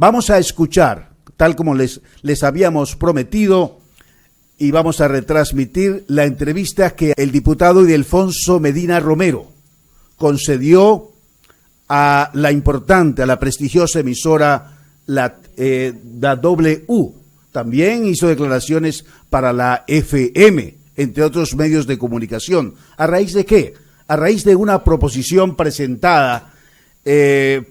Vamos a escuchar, tal como les habíamos prometido, y vamos a retransmitir la entrevista que el diputado Ildefonso Medina Romero concedió a la prestigiosa emisora la W. También hizo declaraciones para la FM, entre otros medios de comunicación. ¿A raíz de qué? A raíz de una proposición presentada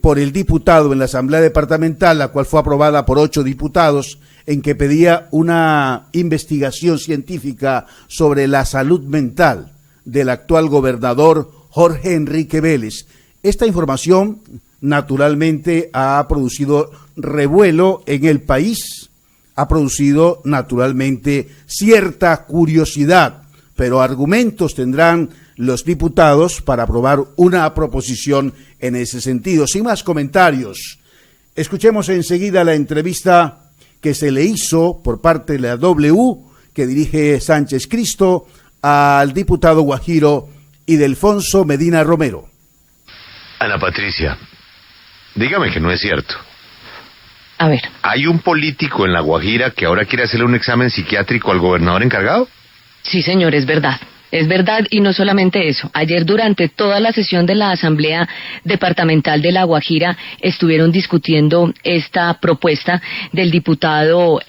por el diputado en la Asamblea Departamental, la cual fue aprobada por 8 diputados, en que pedía una investigación científica sobre la salud mental del actual gobernador Jorge Enrique Vélez. Esta información, naturalmente, ha producido revuelo en el país, ha producido, naturalmente, cierta curiosidad, pero argumentos tendrán los diputados para aprobar una proposición en ese sentido. Sin más comentarios, escuchemos enseguida la entrevista que se le hizo por parte de la W, que dirige Sánchez Cristo, al diputado guajiro Ildefonso Medina Romero. Ana Patricia, dígame que no es cierto. A ver. ¿Hay un político en La Guajira que ahora quiere hacerle un examen psiquiátrico al gobernador encargado? Sí, señor, es verdad. Es verdad, y no solamente eso. Ayer, durante toda la sesión de la Asamblea Departamental de La Guajira, estuvieron discutiendo esta propuesta del diputado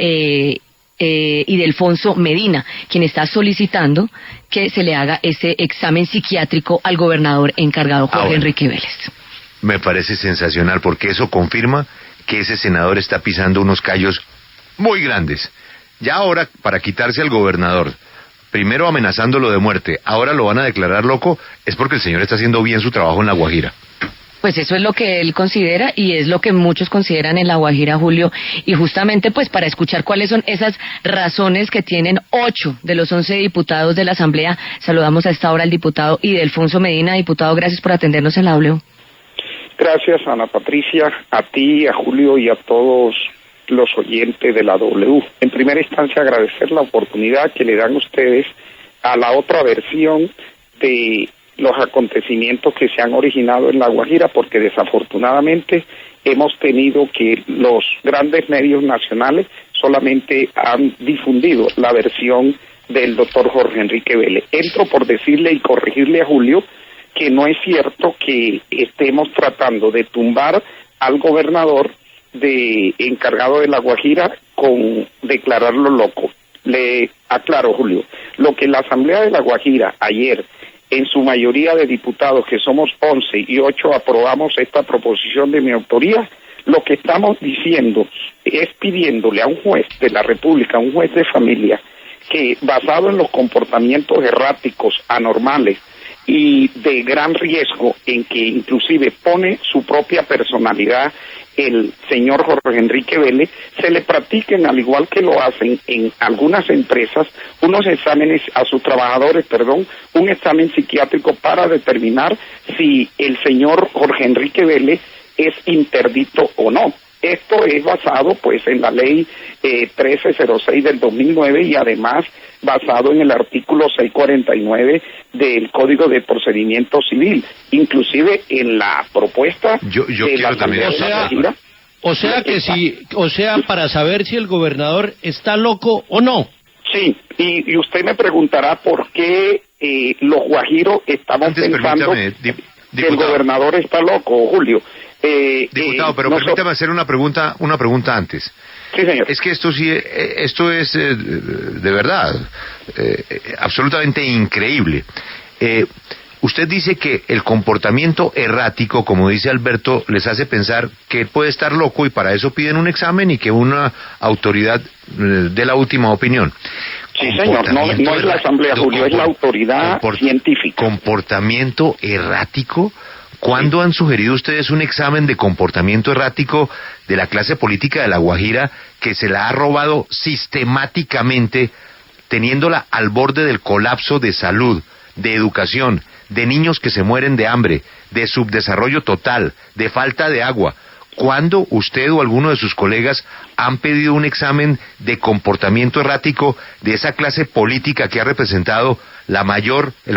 Ildefonso Medina, quien está solicitando que se le haga ese examen psiquiátrico al gobernador encargado, Jorge Enrique Vélez. Me parece sensacional, porque eso confirma que ese senador está pisando unos callos muy grandes. Ya ahora, para quitarse al gobernador, primero amenazándolo de muerte, ahora lo van a declarar loco, es porque el señor está haciendo bien su trabajo en La Guajira. Pues eso es lo que él considera y es lo que muchos consideran en La Guajira, Julio, y justamente pues para escuchar cuáles son esas razones que tienen 8 de los 11 diputados de la Asamblea, saludamos a esta hora al diputado Ildefonso Medina. Diputado, gracias por atendernos en la W. Gracias, Ana Patricia, a ti, a Julio y a todos los oyentes de la W. En primera instancia, agradecer la oportunidad que le dan ustedes a la otra versión de los acontecimientos que se han originado en La Guajira, porque desafortunadamente hemos tenido que los grandes medios nacionales solamente han difundido la versión del doctor Jorge Enrique Vélez. Entro por decirle y corregirle a Julio que no es cierto que estemos tratando de tumbar al gobernador encargado de La Guajira con declararlo loco. Le aclaro, Julio, lo que la Asamblea de La Guajira ayer, en su mayoría de diputados, que somos 11 y 8 aprobamos esta proposición de mi autoría, lo que estamos diciendo es pidiéndole a un juez de la República, un juez de familia, que basado en los comportamientos erráticos, anormales y de gran riesgo, en que inclusive pone su propia personalidad el señor Jorge Enrique Vélez, se le practiquen, al igual que lo hacen en algunas empresas, unos exámenes a sus trabajadores, un examen psiquiátrico para determinar si el señor Jorge Enrique Vélez es interdito o no. Esto es basado pues en la ley 1306 del 2009 y además basado en el artículo 649 del Código de Procedimiento Civil, inclusive en la propuesta de la Asamblea de La Guajira. O sea, para saber si el gobernador está loco o no. Sí, y usted me preguntará por qué los guajiros estamos pensando que el gobernador está loco, Julio. Diputado, pero permítame hacer una pregunta antes. Sí, señor. Es que esto es de verdad absolutamente increíble. Usted dice que el comportamiento errático, como dice Alberto, les hace pensar que él puede estar loco y para eso piden un examen y que una autoridad dé la última opinión. Sí, señor, no es la Asamblea, Julio, es la autoridad científica. ¿Comportamiento errático? ¿Cuándo han sugerido ustedes un examen de comportamiento errático de la clase política de La Guajira, que se la ha robado sistemáticamente, teniéndola al borde del colapso de salud, de educación, de niños que se mueren de hambre, de subdesarrollo total, de falta de agua? ¿Cuándo usted o alguno de sus colegas han pedido un examen de comportamiento errático de esa clase política que ha representado el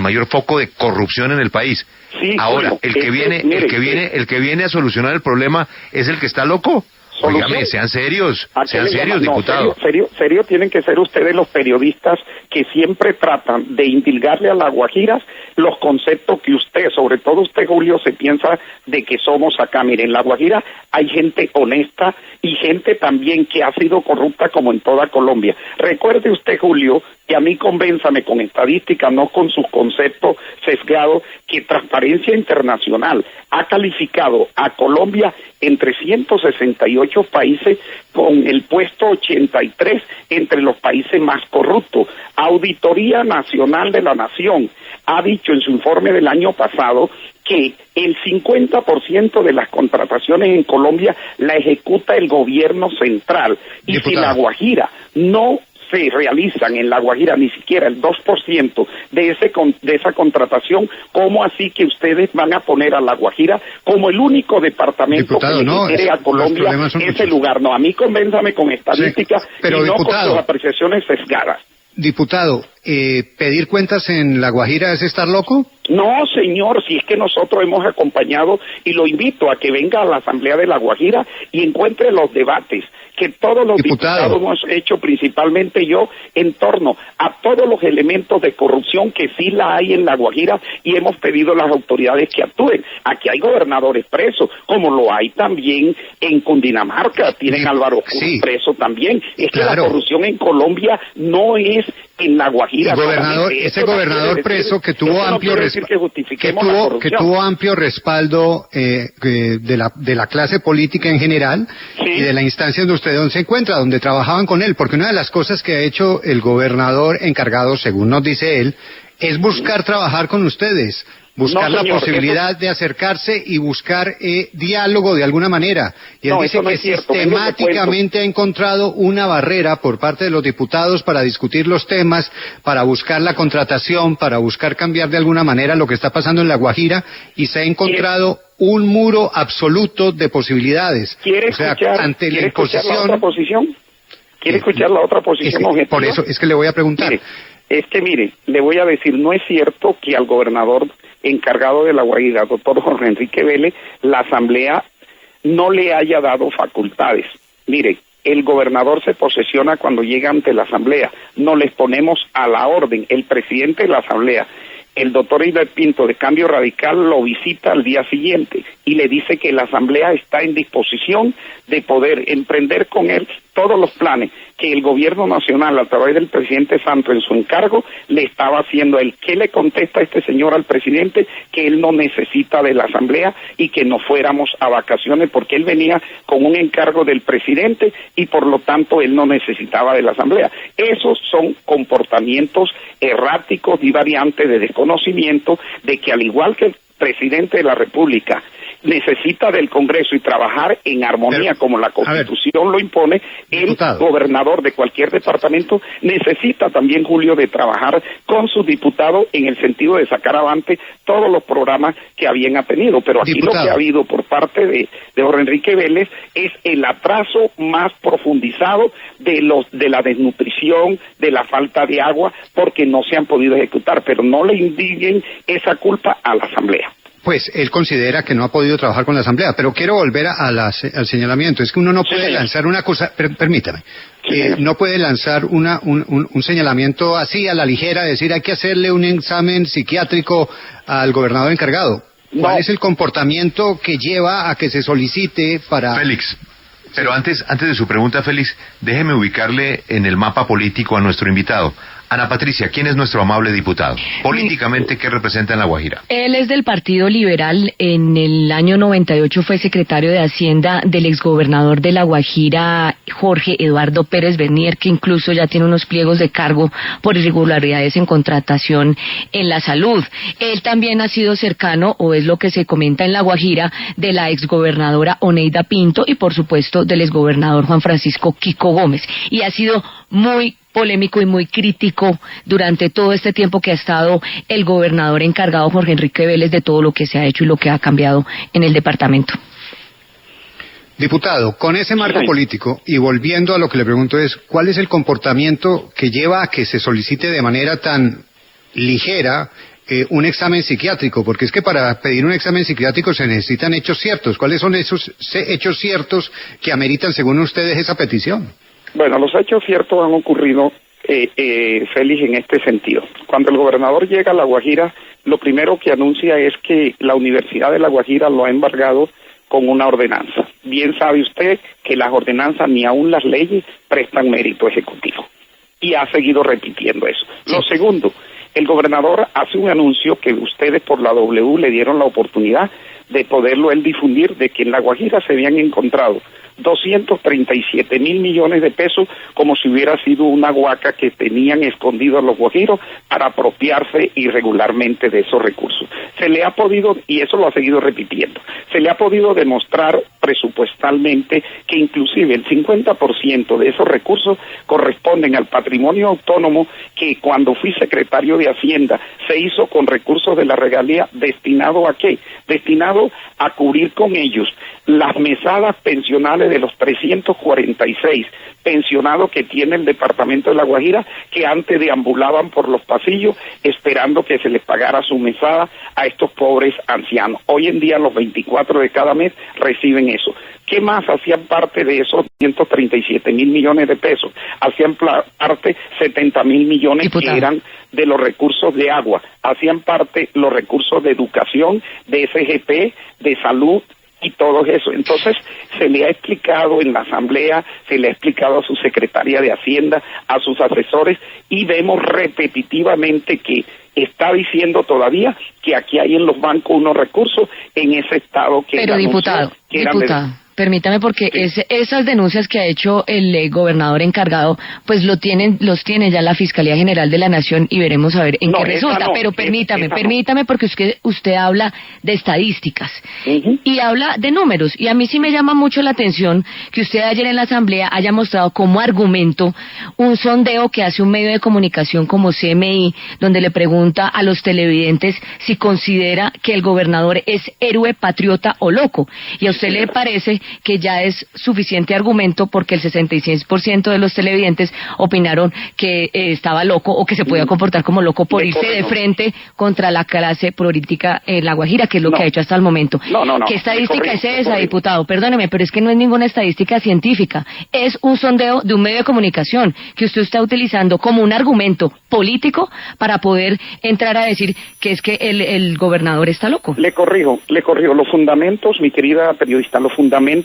mayor foco de corrupción en el país? Sí, ahora, bueno, el que viene a solucionar el problema es el que está loco. Solución. Óigame, sean serios, No, diputado. Serio tienen que ser ustedes los periodistas que siempre tratan de indilgarle a las guajiras los conceptos que usted, sobre todo usted, Julio, se piensa de que somos acá. Miren, en La Guajira hay gente honesta y gente también que ha sido corrupta como en toda Colombia. Recuerde usted, Julio, que a mí convénzame con estadísticas, no con sus conceptos sesgados, que Transparencia Internacional ha calificado a Colombia entre 168 países con el puesto 83 entre los países más corruptos. Auditoría Nacional de la Nación ha dicho en su informe del año pasado que el 50% de las contrataciones en Colombia la ejecuta el gobierno central. Y Diputado. si La Guajira no se realizan en La Guajira ni siquiera el 2% de esa contratación, ¿cómo así que ustedes van a poner a La Guajira como el único departamento Diputado, que le no, quiere a los Colombia problemas son ese muchos. lugar? No, a mí convénzame con estadísticas Sí, pero, y no con diputado. sus apreciaciones sesgadas. Diputado, ¿pedir cuentas en La Guajira es estar loco? No, señor, si es que nosotros hemos acompañado y lo invito a que venga a la Asamblea de La Guajira y encuentre los debates que todos los diputados hemos hecho, principalmente yo, en torno a todos los elementos de corrupción que sí la hay en La Guajira y hemos pedido a las autoridades que actúen. Aquí hay gobernadores presos, como lo hay también en Cundinamarca, tienen a Álvaro Cruz preso también. Es que la corrupción en Colombia no es en La Guajira. Ese gobernador preso que tuvo amplio respaldo de la clase política en general y de la instancia donde usted se encuentra, donde trabajaban con él, porque una de las cosas que ha hecho el gobernador encargado, según nos dice él, es buscar trabajar con ustedes, buscar la posibilidad de acercarse y buscar diálogo de alguna manera. Y él dice que sistemáticamente ha encontrado una barrera por parte de los diputados para discutir los temas, para buscar la contratación, para buscar cambiar de alguna manera lo que está pasando en La Guajira, y se ha encontrado un muro absoluto de posibilidades. ¿Quiere escuchar la otra posición? ¿Quiere escuchar la otra posición objetiva? Por eso es que le voy a preguntar. Mire, le voy a decir, no es cierto que al gobernador encargado de La Guajira, doctor Jorge Enrique Vélez, la Asamblea no le haya dado facultades. Mire, el gobernador se posesiona cuando llega ante la Asamblea, no les ponemos a la orden. El presidente de la Asamblea, el doctor Hilbert Pinto de Cambio Radical, lo visita al día siguiente y le dice que la Asamblea está en disposición de poder emprender con él todos los planes que el gobierno nacional, a través del presidente Santos en su encargo, le estaba haciendo a él. ¿Qué le contesta este señor al presidente? Que él no necesita de la Asamblea y que nos fuéramos a vacaciones porque él venía con un encargo del presidente y por lo tanto él no necesitaba de la Asamblea. Esos son comportamientos erráticos y variantes de desconocimiento de que, al igual que el presidente de la República necesita del Congreso y trabajar en armonía como la Constitución lo impone, el gobernador de cualquier departamento necesita también, Julio, de trabajar con sus diputados en el sentido de sacar adelante todos los programas que habían tenido. Pero aquí lo que ha habido por parte de Jorge Enrique Vélez es el atraso más profundizado de la desnutrición, de la falta de agua, porque no se han podido ejecutar, pero no le indiguen esa culpa a la Asamblea. Pues él considera que no ha podido trabajar con la Asamblea, pero quiero volver al señalamiento. Es que uno no puede lanzar una cosa, permítame, no puede lanzar un señalamiento así a la ligera, decir hay que hacerle un examen psiquiátrico al gobernador encargado. ¿Cuál es el comportamiento que lleva a que se solicite para... Félix, pero antes de su pregunta, Félix, déjeme ubicarle en el mapa político a nuestro invitado. Ana Patricia, ¿quién es nuestro amable diputado? Políticamente, ¿qué representa en La Guajira? Él es del Partido Liberal. En el año 98 fue secretario de Hacienda del exgobernador de La Guajira, Jorge Eduardo Pérez Bernier, que incluso ya tiene unos pliegos de cargo por irregularidades en contratación en la salud. Él también ha sido cercano, o es lo que se comenta en La Guajira, de la exgobernadora Oneida Pinto y, por supuesto, del exgobernador Juan Francisco Quico Gómez. Y ha sido muy polémico y muy crítico durante todo este tiempo que ha estado el gobernador encargado, Jorge Enrique Vélez, de todo lo que se ha hecho y lo que ha cambiado en el departamento. Diputado, con ese marco político, y volviendo a lo que le pregunto es, ¿cuál es el comportamiento que lleva a que se solicite de manera tan ligera un examen psiquiátrico, porque es que para pedir un examen psiquiátrico se necesitan hechos ciertos. ¿Cuáles son esos hechos ciertos que ameritan, según ustedes, esa petición? Bueno, los hechos ciertos han ocurrido, Félix, en este sentido. Cuando el gobernador llega a La Guajira, lo primero que anuncia es que la Universidad de La Guajira lo ha embargado con una ordenanza. Bien sabe usted que las ordenanzas ni aún las leyes prestan mérito ejecutivo. Y ha seguido repitiendo eso. Lo segundo, el gobernador hace un anuncio que ustedes por la W le dieron la oportunidad de poderlo él difundir, de que en La Guajira se habían encontrado 237.000 millones de pesos, como si hubiera sido una huaca que tenían escondidos los guajiros para apropiarse irregularmente de esos recursos. Se le ha podido, y eso lo ha seguido repitiendo, se le ha podido demostrar presupuestalmente que inclusive el 50% de esos recursos corresponden al patrimonio autónomo que cuando fui secretario de Hacienda se hizo con recursos de la regalía. ¿Destinado a qué? Destinado a cubrir con ellos las mesadas pensionales de los 346 pensionados que tiene el departamento de La Guajira, que antes deambulaban por los pasillos esperando que se les pagara su mesada a estos pobres ancianos. Hoy en día los 24 de cada mes reciben eso. ¿Qué más hacían parte de esos 137.000 millones de pesos? Hacían parte 70.000 millones, diputado, que eran de los recursos de agua. Hacían parte los recursos de educación, de SGP, de salud, y todo eso. Entonces, se le ha explicado en la Asamblea, se le ha explicado a su secretaria de Hacienda, a sus asesores, y vemos repetitivamente que está diciendo todavía que aquí hay en los bancos unos recursos en ese estado que... Pero diputado, permítame, porque esas denuncias que ha hecho el gobernador encargado, pues los tiene ya la Fiscalía General de la Nación, y veremos a ver en qué resulta. Pero permítame, porque usted habla de estadísticas y habla de números, y a mí sí me llama mucho la atención que usted ayer en la Asamblea haya mostrado como argumento un sondeo que hace un medio de comunicación como CMI, donde le pregunta a los televidentes si considera que el gobernador es héroe, patriota o loco, y a usted le parece que ya es suficiente argumento porque el 66% de los televidentes opinaron que estaba loco o que se podía comportar como loco por irse de frente contra la clase política en La Guajira, que es lo que ha hecho hasta el momento. ¿Qué estadística es esa, diputado? Perdóneme, pero es que no es ninguna estadística científica. Es un sondeo de un medio de comunicación que usted está utilizando como un argumento político para poder entrar a decir que es que el gobernador está loco. Le corrijo. Los fundamentos, mi querida periodista, los fundamentos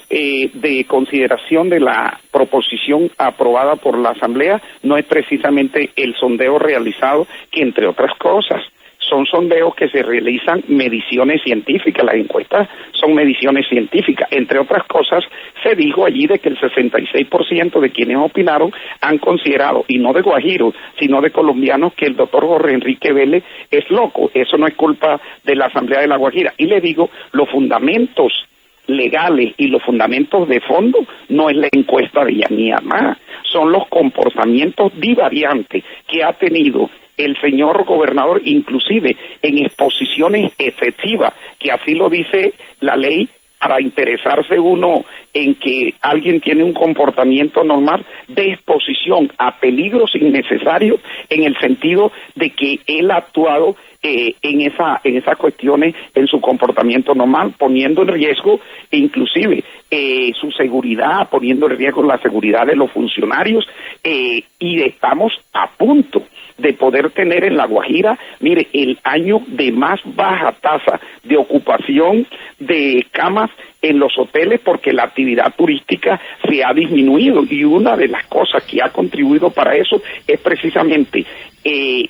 de consideración de la proposición aprobada por la Asamblea no es precisamente el sondeo realizado, que entre otras cosas son sondeos que se realizan mediciones científicas. Las encuestas son mediciones científicas. Entre otras cosas, se dijo allí de que el 66% de quienes opinaron han considerado, y no de guajiros, sino de colombianos, que el doctor Jorge Enrique Vélez es loco. Eso no es culpa de la Asamblea de La Guajira. Y le digo, los fundamentos legales y los fundamentos de fondo no es la encuesta de Yanía más, son los comportamientos divariantes que ha tenido el señor gobernador, inclusive en exposiciones efectivas, que así lo dice la ley, para interesarse uno en que alguien tiene un comportamiento normal, de exposición a peligros innecesarios, en el sentido de que él ha actuado en esas cuestiones, en su comportamiento normal, poniendo en riesgo inclusive su seguridad, poniendo en riesgo la seguridad de los funcionarios, y estamos a punto de poder tener en La Guajira, mire, el año de más baja tasa de ocupación de camas en los hoteles, porque la actividad turística se ha disminuido, y una de las cosas que ha contribuido para eso es precisamente el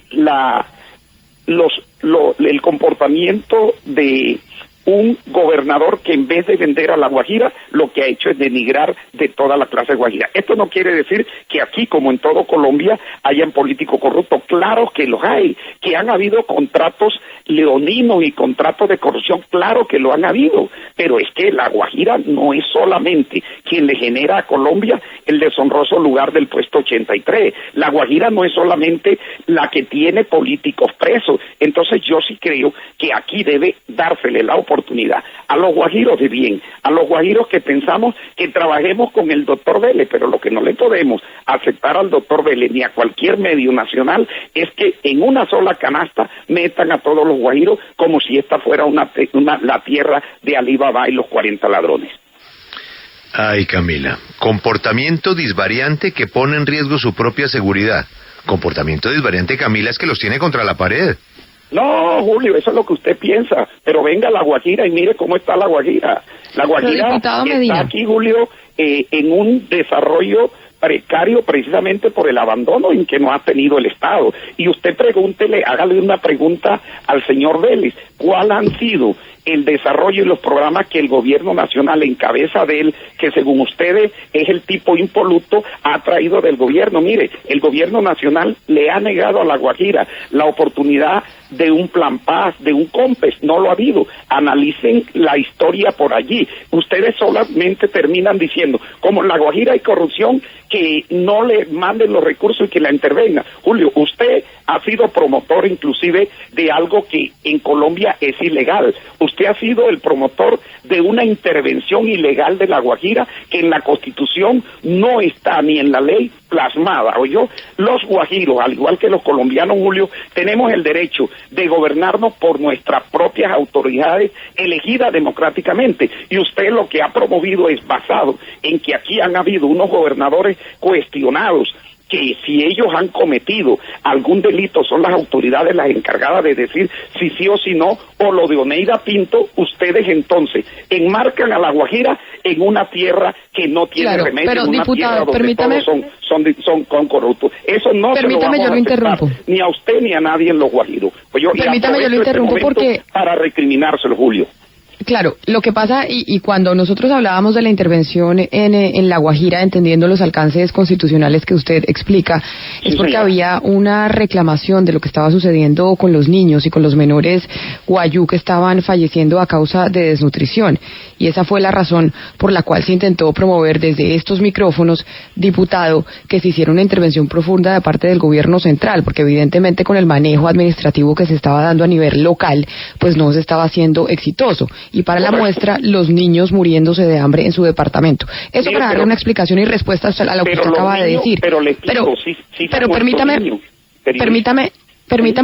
comportamiento de un gobernador que, en vez de vender a La Guajira, lo que ha hecho es denigrar de toda la clase guajira. Esto no quiere decir que aquí, como en todo Colombia, hayan políticos corruptos. Claro que los hay, que han habido contratos leoninos y contratos de corrupción, claro que lo han habido, pero es que La Guajira no es solamente quien le genera a Colombia el deshonroso lugar del puesto 83. La Guajira no es solamente la que tiene políticos presos. Entonces yo sí creo que aquí debe dársele la oportunidad oportunidad a los guajiros de bien, a los guajiros que pensamos que trabajemos con el doctor Vélez, pero lo que no le podemos aceptar al doctor Vélez ni a cualquier medio nacional es que en una sola canasta metan a todos los guajiros como si esta fuera la tierra de Alí Baba y los 40 ladrones. Ay, Camila, comportamiento disvariante que pone en riesgo su propia seguridad. Comportamiento disvariante, Camila, es que los tiene contra la pared. No, Julio, eso es lo que usted piensa, pero venga a La Guajira y mire cómo está La Guajira. La Guajira está aquí, Julio, en un desarrollo precario precisamente por el abandono en que no ha tenido el Estado. Y usted pregúntele, hágale una pregunta al señor Vélez, ¿cuál han sido el desarrollo y los programas que el gobierno nacional en cabeza de él, que según ustedes es el tipo impoluto, ha traído del gobierno? Mire, el gobierno nacional le ha negado a La Guajira la oportunidad de un Plan Paz, de un COMPES, no lo ha habido. Analicen la historia por allí. Ustedes solamente terminan diciendo, como en La Guajira hay corrupción, que no le manden los recursos y que la intervenga. Julio, usted ha sido promotor inclusive de algo que en Colombia es ilegal. Usted ha sido el promotor de una intervención ilegal de La Guajira que en la Constitución no está ni en la ley plasmada. Oyó, los guajiros, al igual que los colombianos, Julio, tenemos el derecho de gobernarnos por nuestras propias autoridades elegidas democráticamente. Y usted lo que ha promovido es basado en que aquí han habido unos gobernadores cuestionados, que si ellos han cometido algún delito son las autoridades las encargadas de decir si sí o si no, o lo de Oneida Pinto, ustedes entonces enmarcan a La Guajira en una tierra que no tiene remedio, pero, en una diputado, tierra donde todos son corruptos. Eso no se lo vamos a aceptar, ni a usted ni a nadie en los guajiros. Pues yo lo interrumpo porque para recriminárselo, Julio. Claro, lo que pasa, y cuando nosotros hablábamos de la intervención en La Guajira, entendiendo los alcances constitucionales que usted explica, es porque había una reclamación de lo que estaba sucediendo con los niños y con los menores guayú que estaban falleciendo a causa de desnutrición. Y esa fue la razón por la cual se intentó promover desde estos micrófonos, diputado, que se hiciera una intervención profunda de parte del gobierno central, porque evidentemente con el manejo administrativo que se estaba dando a nivel local, pues no se estaba haciendo exitoso. Y para la muestra, los niños muriéndose de hambre en su departamento. Eso para darle una explicación y respuesta a lo que usted acaba de decir. Pero permítame,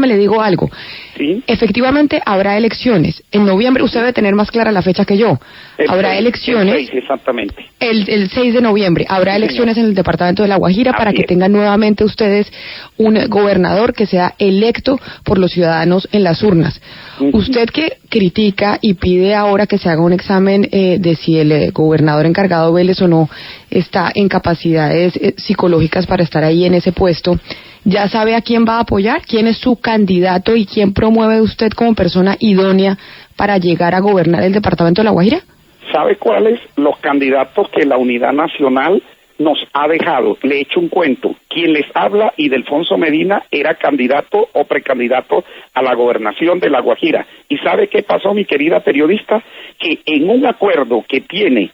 le digo algo. ¿Sí? Efectivamente, habrá elecciones. En noviembre, usted debe tener más clara la fecha que yo. Habrá elecciones. El 6, exactamente. El 6 de noviembre. Habrá elecciones en el departamento de La Guajira para que tengan nuevamente ustedes un gobernador que sea electo por los ciudadanos en las urnas. Usted que critica y pide ahora que se haga un examen de si el gobernador encargado Vélez o no está en capacidades psicológicas para estar ahí en ese puesto, ¿ya sabe a quién va a apoyar? ¿Quién es su candidato y quién promueve usted como persona idónea para llegar a gobernar el departamento de La Guajira? ¿Sabe cuáles los candidatos que la Unidad Nacional nos ha dejado? Le echo un cuento. Quien les habla, Ildefonso Medina, era candidato o precandidato a la gobernación de La Guajira. ¿Y sabe qué pasó, mi querida periodista? Que en un acuerdo que tiene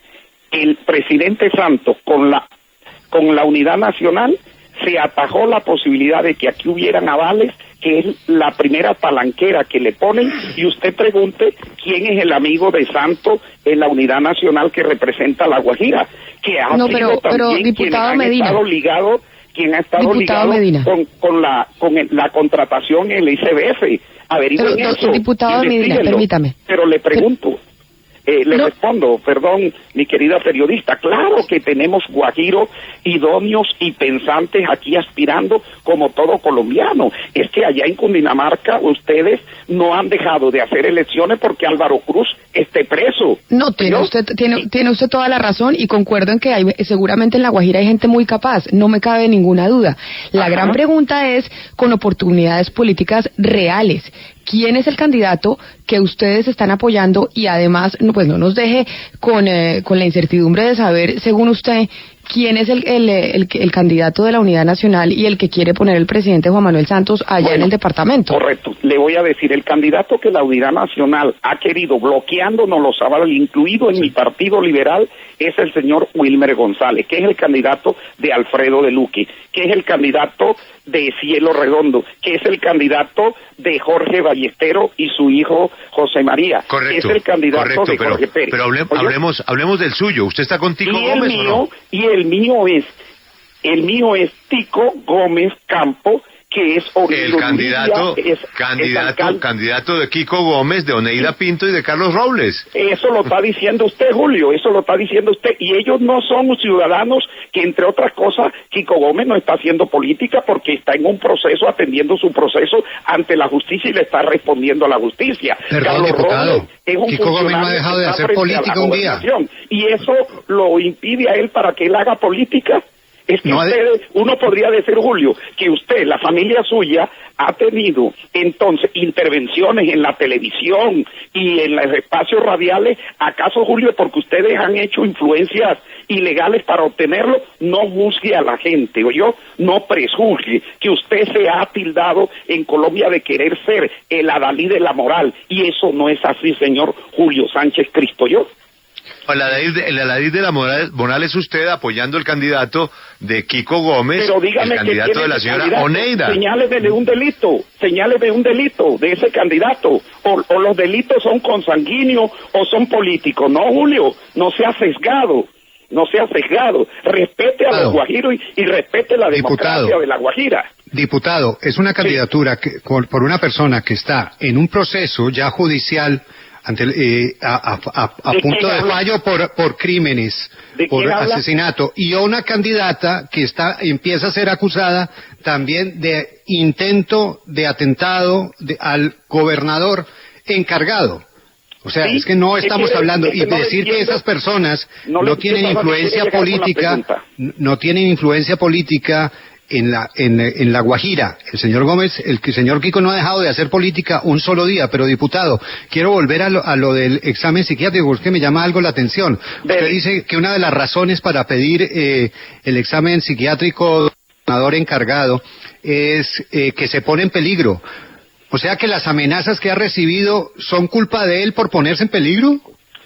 el presidente Santos con la Unidad Nacional, se atajó la posibilidad de que aquí hubieran avales, que es la primera palanquera que le ponen, y usted pregunte quién es el amigo de Santos en la Unidad Nacional que representa a La Guajira, que ha sido también diputado quien ha estado ligado con la contratación en el ICBF. Averigüen eso. Diputado Medina, permítame. Pero le pregunto, respondo, perdón, mi querida periodista, claro que tenemos guajiros idóneos y pensantes aquí aspirando como todo colombiano. Es que allá en Cundinamarca ustedes no han dejado de hacer elecciones porque Álvaro Cruz esté preso. No, tiene usted toda la razón y concuerdo en que seguramente en La Guajira hay gente muy capaz, no me cabe ninguna duda. La gran pregunta es con oportunidades políticas reales. ¿Quién es el candidato que ustedes están apoyando? Y además, pues no nos deje con la incertidumbre de saber, según usted, quién es el candidato de la Unidad Nacional y el que quiere poner el presidente Juan Manuel Santos allá en el departamento. Correcto. Le voy a decir, el candidato que la Unidad Nacional ha querido, bloqueándonos los sábados, incluido en mi partido liberal, es el señor Wilmer González, que es el candidato de Alfredo de Luque, que es el candidato de Cielo Redondo, que es el candidato de Jorge Ballestero y su hijo José María, correcto, que es el candidato de Jorge Pérez. Pero hablemos del suyo. ¿Usted está con Tico Gómez o no? Y el mío es Tico Gómez Campo, que es el candidato de Kiko Gómez, de Oneida Pinto y de Carlos Robles. Eso lo está diciendo usted, Julio, eso lo está diciendo usted, y ellos no son ciudadanos que, entre otras cosas, Kiko Gómez no está haciendo política porque está en un proceso, atendiendo su proceso ante la justicia y le está respondiendo a la justicia. Perdón, Carlos diputado, Robles es un Kiko Gómez no ha dejado de hacer política un día. Y eso lo impide a él para que él haga política. Es que uno podría decir, Julio, que usted, la familia suya, ha tenido entonces intervenciones en la televisión y en los espacios radiales. ¿Acaso, Julio, porque ustedes han hecho influencias ilegales para obtenerlo? No juzgue a la gente, o yo no prejuzgue que usted se ha tildado en Colombia de querer ser el adalid de la moral, y eso no es así, señor Julio Sánchez Cristo. El adalid de la moral es usted apoyando el candidato de Kiko Gómez, pero dígame, el candidato de la señora Oneida. Señáleme de un delito de ese candidato, o los delitos son consanguíneos o son políticos. No, Julio, no sea sesgado, respete a los guajiros y respete la democracia de la Guajira. Diputado, es una candidatura por una persona que está en un proceso ya judicial a punto de fallo por crímenes, por asesinato, y una candidata que empieza a ser acusada también de intento de atentado al gobernador encargado. O sea, es que no estamos hablando, y decir que esas personas no tienen influencia política en la Guajira. El señor Gómez, el señor Kiko no ha dejado de hacer política un solo día. Pero, diputado, quiero volver a lo del examen psiquiátrico, porque me llama algo la atención. Usted dice que una de las razones para pedir el examen psiquiátrico del gobernador encargado es que se pone en peligro. O sea, que las amenazas que ha recibido son culpa de él por ponerse en peligro.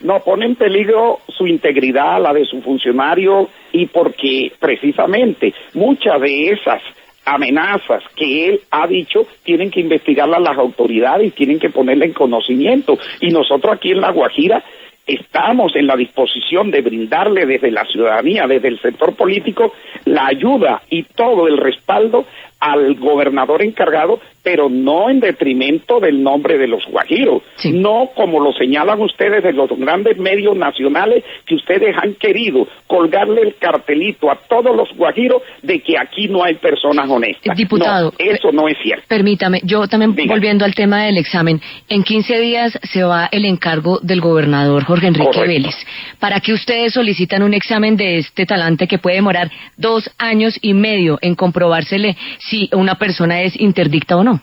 No, pone en peligro su integridad, la de su funcionario, y porque precisamente muchas de esas amenazas que él ha dicho tienen que investigarlas las autoridades y tienen que ponerla en conocimiento. Y nosotros aquí en La Guajira estamos en la disposición de brindarle desde la ciudadanía, desde el sector político, la ayuda y todo el respaldo al gobernador encargado, pero no en detrimento del nombre de los guajiros, no como lo señalan ustedes de los grandes medios nacionales, que ustedes han querido colgarle el cartelito a todos los guajiros de que aquí no hay personas honestas. Diputado, no, eso no es cierto. Permítame, yo también volviendo al tema del examen, en 15 días se va el encargo del gobernador Jorge Enrique Vélez. ¿Para qué ustedes solicitan un examen de este talante que puede demorar 2 años y medio en comprobársele si una persona es interdicta o no?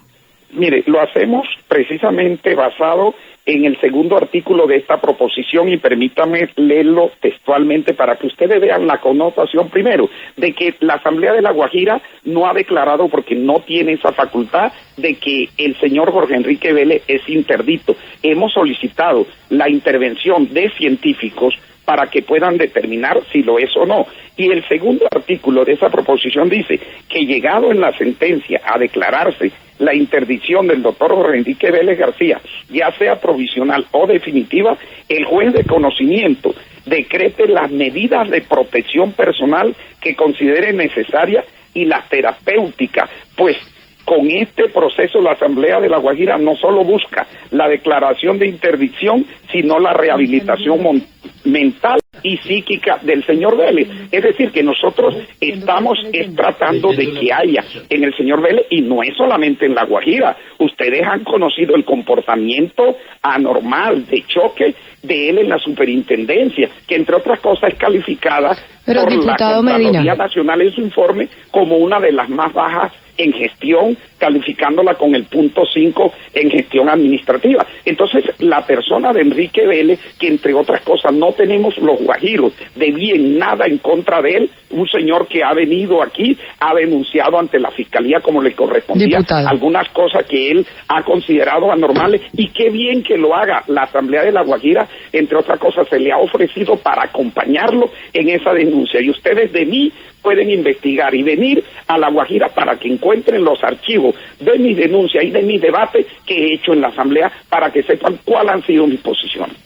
Mire, lo hacemos precisamente basado en el segundo artículo de esta proposición, y permítame leerlo textualmente para que ustedes vean la connotación, primero, de que la Asamblea de La Guajira no ha declarado, porque no tiene esa facultad, de que el señor Jorge Enrique Vélez es interdicto. Hemos solicitado la intervención de científicos para que puedan determinar si lo es o no. Y el segundo artículo de esa proposición dice que, llegado en la sentencia a declararse la interdicción del doctor Jorge Enrique Vélez García, ya sea provisional o definitiva, el juez de conocimiento decrete las medidas de protección personal que considere necesarias y las terapéuticas, pues con este proceso la Asamblea de La Guajira no solo busca la declaración de interdicción, sino la rehabilitación mental y psíquica del señor Vélez. Es decir, que nosotros estamos tratando de que haya en el señor Vélez, y no es solamente en La Guajira, ustedes han conocido el comportamiento anormal, de choque de él en la superintendencia, que entre otras cosas es calificada Pero, por diputado la Contraloría Medina Nacional en su informe como una de las más bajas en gestión, calificándola con el punto 5 en gestión administrativa. Entonces, la persona de Enrique Vélez, que entre otras cosas no tenemos los guajiros de bien nada en contra de él, un señor que ha venido aquí, ha denunciado ante la Fiscalía como le correspondía, diputado, algunas cosas que él ha considerado anormales, y qué bien que lo haga. La Asamblea de La Guajira, entre otras cosas, se le ha ofrecido para acompañarlo en esa denuncia, y ustedes de mí pueden investigar y venir a La Guajira para que encuentren los archivos de mi denuncia y de mi debate que he hecho en la Asamblea para que sepan cuáles han sido mis posiciones.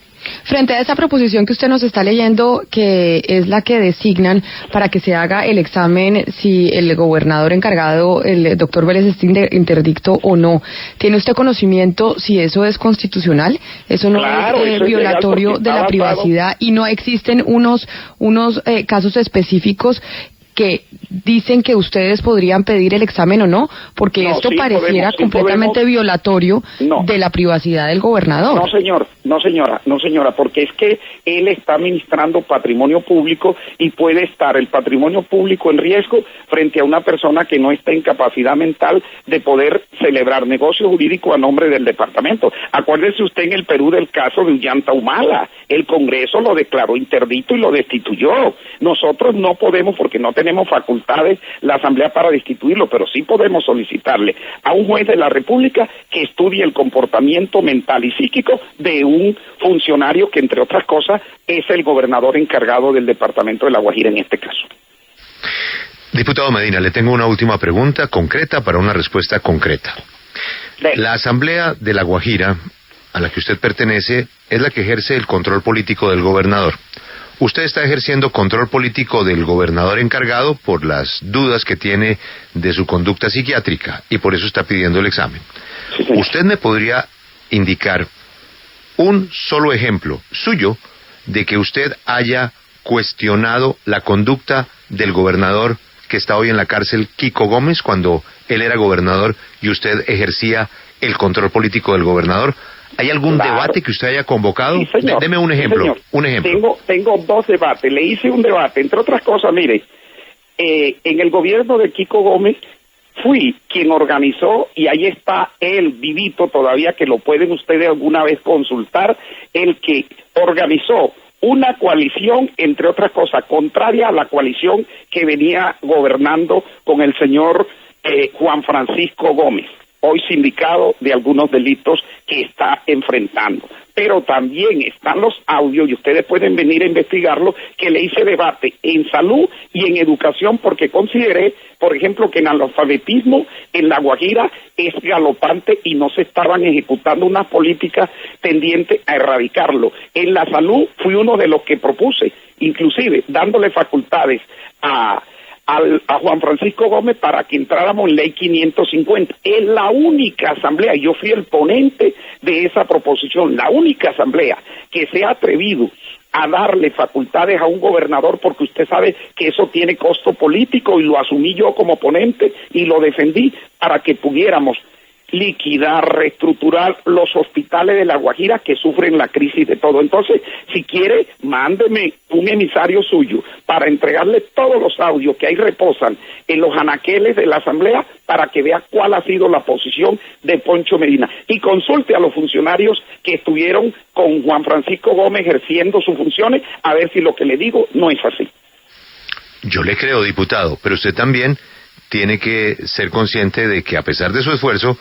frente a esa proposición que usted nos está leyendo, que es la que designan para que se haga el examen si el gobernador encargado, el doctor Vélez, está interdicto o no, ¿tiene usted conocimiento si eso es constitucional? ¿Eso no Claro, es violatorio de la privacidad y no existen unos casos específicos que dicen que ustedes podrían pedir el examen o no? Porque No, esto sí pareciera podemos, completamente violatorio de la privacidad del gobernador. No señora, porque es que él está administrando patrimonio público y puede estar el patrimonio público en riesgo frente a una persona que no está en capacidad mental de poder celebrar negocio jurídico a nombre del departamento. Acuérdese usted en el Perú del caso de Ullanta Humala, el Congreso lo declaró interdicto y lo destituyó. Nosotros no podemos, porque no tenemos facultades la Asamblea para destituirlo, pero sí podemos solicitarle a un juez de la República que estudie el comportamiento mental y psíquico de un funcionario que, entre otras cosas, es el gobernador encargado del departamento de La Guajira en este caso. Diputado Medina, le tengo una última pregunta concreta para una respuesta concreta. La Asamblea de La Guajira, a la que usted pertenece, es la que ejerce el control político del gobernador. Usted está ejerciendo control político del gobernador encargado por las dudas que tiene de su conducta psiquiátrica y por eso está pidiendo el examen. Sí, ¿Usted me podría indicar un solo ejemplo suyo de que usted haya cuestionado la conducta del gobernador que está hoy en la cárcel, Kiko Gómez, cuando él era gobernador y usted ejercía el control político del gobernador? ¿Hay algún debate que usted haya convocado? Sí, señor. Deme un ejemplo. Un ejemplo. Tengo dos debates. Le hice un debate, entre otras cosas, mire, en el gobierno de Kiko Gómez fui quien organizó, y ahí está él vivito todavía, que lo pueden ustedes alguna vez consultar, el que organizó una coalición, entre otras cosas, contraria a la coalición que venía gobernando con el señor Juan Francisco Gómez, hoy sindicado de algunos delitos que está enfrentando. Pero también están los audios, y ustedes pueden venir a investigarlo, que le hice debate en salud y en educación, porque consideré, por ejemplo, que el analfabetismo en La Guajira es galopante y no se estaban ejecutando unas políticas tendientes a erradicarlo. En la salud fui uno de los que propuse, inclusive dándole facultades a Juan Francisco Gómez para que entráramos en ley 550. Es la única asamblea, yo fui el ponente de esa proposición, la única asamblea que se ha atrevido a darle facultades a un gobernador, porque usted sabe que eso tiene costo político, y lo asumí yo como ponente y lo defendí para que pudiéramos liquidar, reestructurar los hospitales de La Guajira que sufren la crisis de todo. Entonces, si quiere, mándeme un emisario suyo para entregarle todos los audios que ahí reposan en los anaqueles de la Asamblea para que vea cuál ha sido la posición de Poncho Medina. Y consulte a los funcionarios que estuvieron con Juan Francisco Gómez ejerciendo sus funciones, a ver si lo que le digo no es así. Yo le creo, diputado, pero usted también tiene que ser consciente de que, a pesar de su esfuerzo,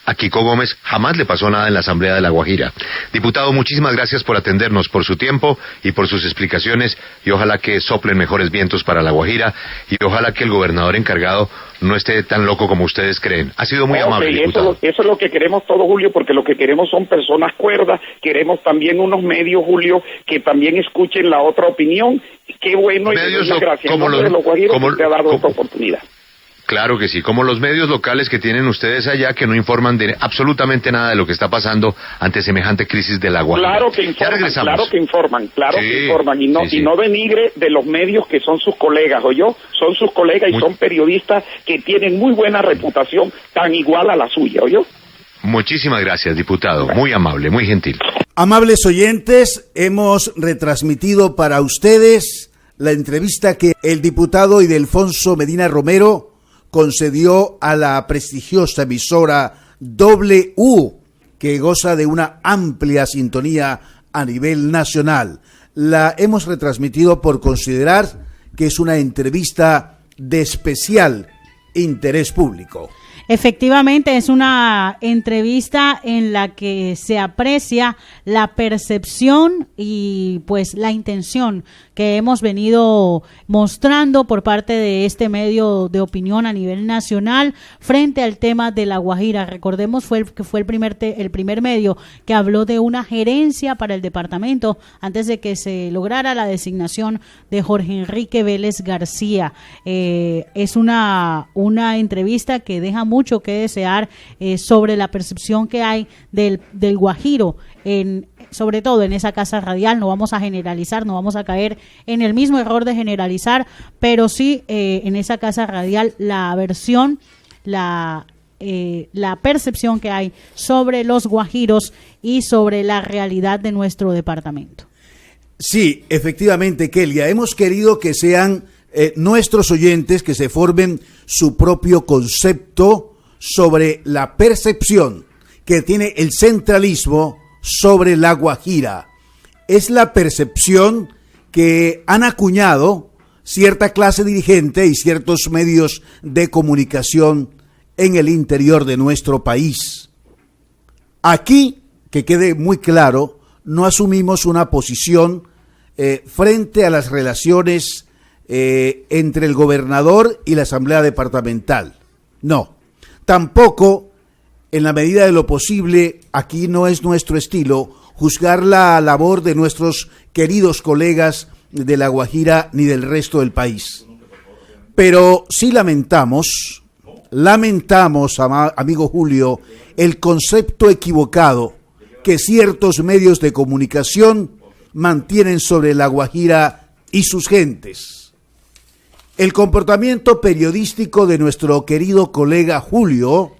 a Kiko Gómez jamás le pasó nada en la Asamblea de La Guajira. Diputado, muchísimas gracias por atendernos, por su tiempo y por sus explicaciones, y ojalá que soplen mejores vientos para La Guajira, y ojalá que el gobernador encargado no esté tan loco como ustedes creen. Ha sido muy amable, diputado. Eso es lo que queremos todos, Julio, porque lo que queremos son personas cuerdas. Queremos también unos medios, Julio, que también escuchen la otra opinión. Qué bueno, y muchas gracias. Como los guajiros que te ha dado esta oportunidad. Claro que sí, como los medios locales que tienen ustedes allá, que no informan de absolutamente nada de lo que está pasando ante semejante crisis del agua. Claro que informan, y no denigre de los medios que son sus colegas, ¿oyó? Son sus colegas y son periodistas que tienen muy buena reputación, tan igual a la suya, ¿oyó? Muchísimas gracias, diputado, muy amable, muy gentil. Amables oyentes, hemos retransmitido para ustedes la entrevista que el diputado Ildefonso Medina Romero concedió a la prestigiosa emisora W, que goza de una amplia sintonía a nivel nacional. La hemos retransmitido por considerar que es una entrevista de especial interés público. Efectivamente, es una entrevista en la que se aprecia la percepción y pues la intención que hemos venido mostrando por parte de este medio de opinión a nivel nacional frente al tema de La Guajira. Recordemos que fue el primer medio que habló de una gerencia para el departamento antes de que se lograra la designación de Jorge Enrique Vélez García. Es una entrevista que deja mucho que desear sobre la percepción que hay del Guajiro, sobre todo en esa casa radial. No vamos a generalizar, no vamos a caer en el mismo error de generalizar, pero sí en esa casa radial la versión, la percepción que hay sobre los guajiros y sobre la realidad de nuestro departamento. Sí, efectivamente, Kelia, hemos querido que sean nuestros oyentes que se formen su propio concepto sobre la percepción que tiene el centralismo sobre La Guajira. Es la percepción que han acuñado cierta clase dirigente y ciertos medios de comunicación en el interior de nuestro país. Aquí, que quede muy claro, no asumimos una posición frente a las relaciones entre el gobernador y la Asamblea Departamental. No. Tampoco, en la medida de lo posible, aquí no es nuestro estilo juzgar la labor de nuestros queridos colegas de La Guajira ni del resto del país. Pero sí lamentamos, amigo Julio, el concepto equivocado que ciertos medios de comunicación mantienen sobre La Guajira y sus gentes. El comportamiento periodístico de nuestro querido colega Julio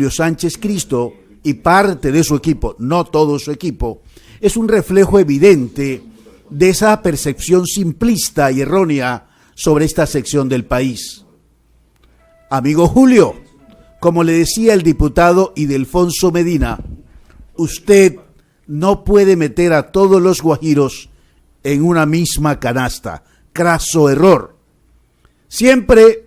Sánchez Cristo y parte de su equipo, no todo su equipo, es un reflejo evidente de esa percepción simplista y errónea sobre esta sección del país. Amigo Julio, como le decía el diputado Ildefonso Medina, usted no puede meter a todos los guajiros en una misma canasta. Craso error. Siempre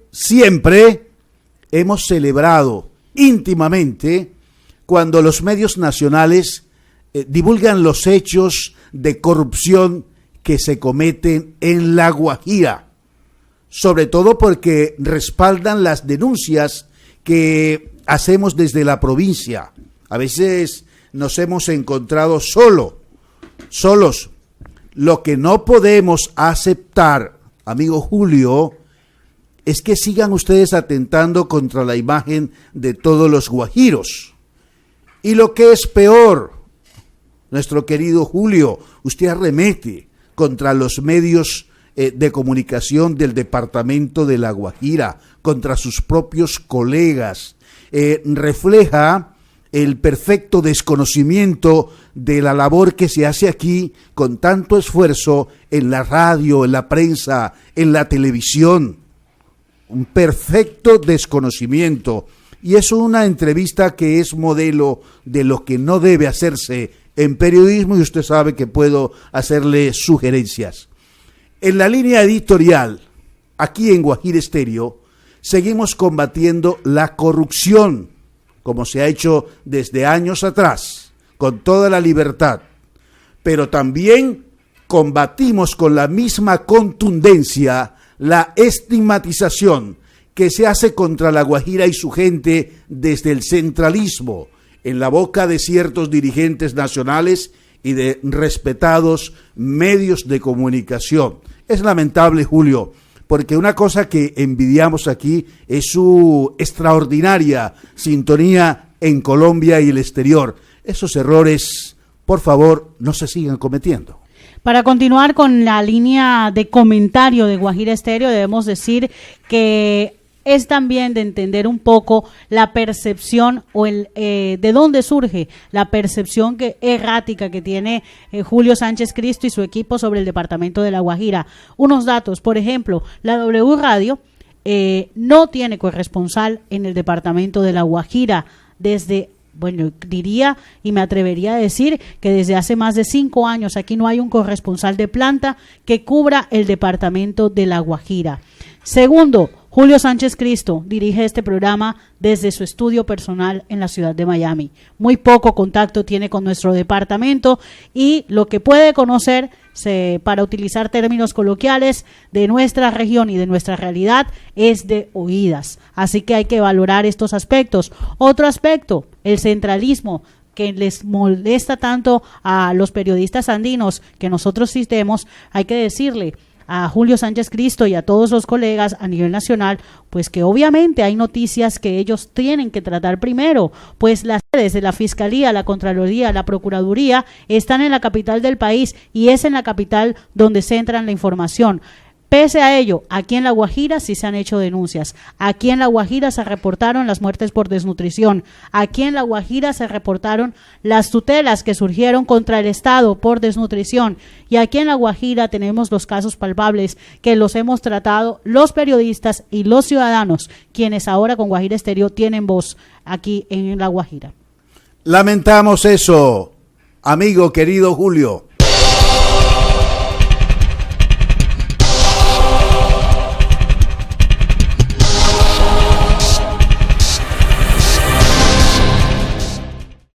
hemos celebrado íntimamente cuando los medios nacionales divulgan los hechos de corrupción que se cometen en La Guajira, sobre todo porque respaldan las denuncias que hacemos desde la provincia. A veces nos hemos encontrado solos. Lo que no podemos aceptar, amigo Julio, es que sigan ustedes atentando contra la imagen de todos los guajiros. Y lo que es peor, nuestro querido Julio, usted arremete contra los medios de comunicación del departamento de La Guajira, contra sus propios colegas. Refleja el perfecto desconocimiento de la labor que se hace aquí con tanto esfuerzo en la radio, en la prensa, en la televisión. Un perfecto desconocimiento. Y es una entrevista que es modelo de lo que no debe hacerse en periodismo, y usted sabe que puedo hacerle sugerencias. En la línea editorial, aquí en Guajira Estéreo, seguimos combatiendo la corrupción, como se ha hecho desde años atrás, con toda la libertad. Pero también combatimos con la misma contundencia la estigmatización que se hace contra La Guajira y su gente desde el centralismo, en la boca de ciertos dirigentes nacionales y de respetados medios de comunicación. Es lamentable, Julio, porque una cosa que envidiamos aquí es su extraordinaria sintonía en Colombia y el exterior. Esos errores, por favor, no se sigan cometiendo. Para continuar con la línea de comentario de Guajira Estéreo, debemos decir que es también de entender un poco la percepción o de dónde surge la percepción errática que tiene Julio Sánchez Cristo y su equipo sobre el departamento de La Guajira. Unos datos, por ejemplo, la W Radio no tiene corresponsal en el departamento de La Guajira desde, bueno, diría y me atrevería a decir que desde hace más de 5 años aquí no hay un corresponsal de planta que cubra el departamento de La Guajira. Segundo, Julio Sánchez Cristo dirige este programa desde su estudio personal en la ciudad de Miami. Muy poco contacto tiene con nuestro departamento y lo que puede conocer, para utilizar términos coloquiales, de nuestra región y de nuestra realidad es de oídas. Así que hay que valorar estos aspectos. Otro aspecto, el centralismo que les molesta tanto a los periodistas andinos que nosotros citemos, hay que decirle a Julio Sánchez Cristo y a todos los colegas a nivel nacional, pues que obviamente hay noticias que ellos tienen que tratar primero, pues las sedes de la Fiscalía, la Contraloría, la Procuraduría están en la capital del país y es en la capital donde centran la información. Pese a ello, aquí en La Guajira sí se han hecho denuncias. Aquí en La Guajira se reportaron las muertes por desnutrición. Aquí en La Guajira se reportaron las tutelas que surgieron contra el Estado por desnutrición. Y aquí en La Guajira tenemos los casos palpables que los hemos tratado los periodistas y los ciudadanos, quienes ahora con Guajira Estéreo tienen voz aquí en La Guajira. Lamentamos eso, amigo querido Julio.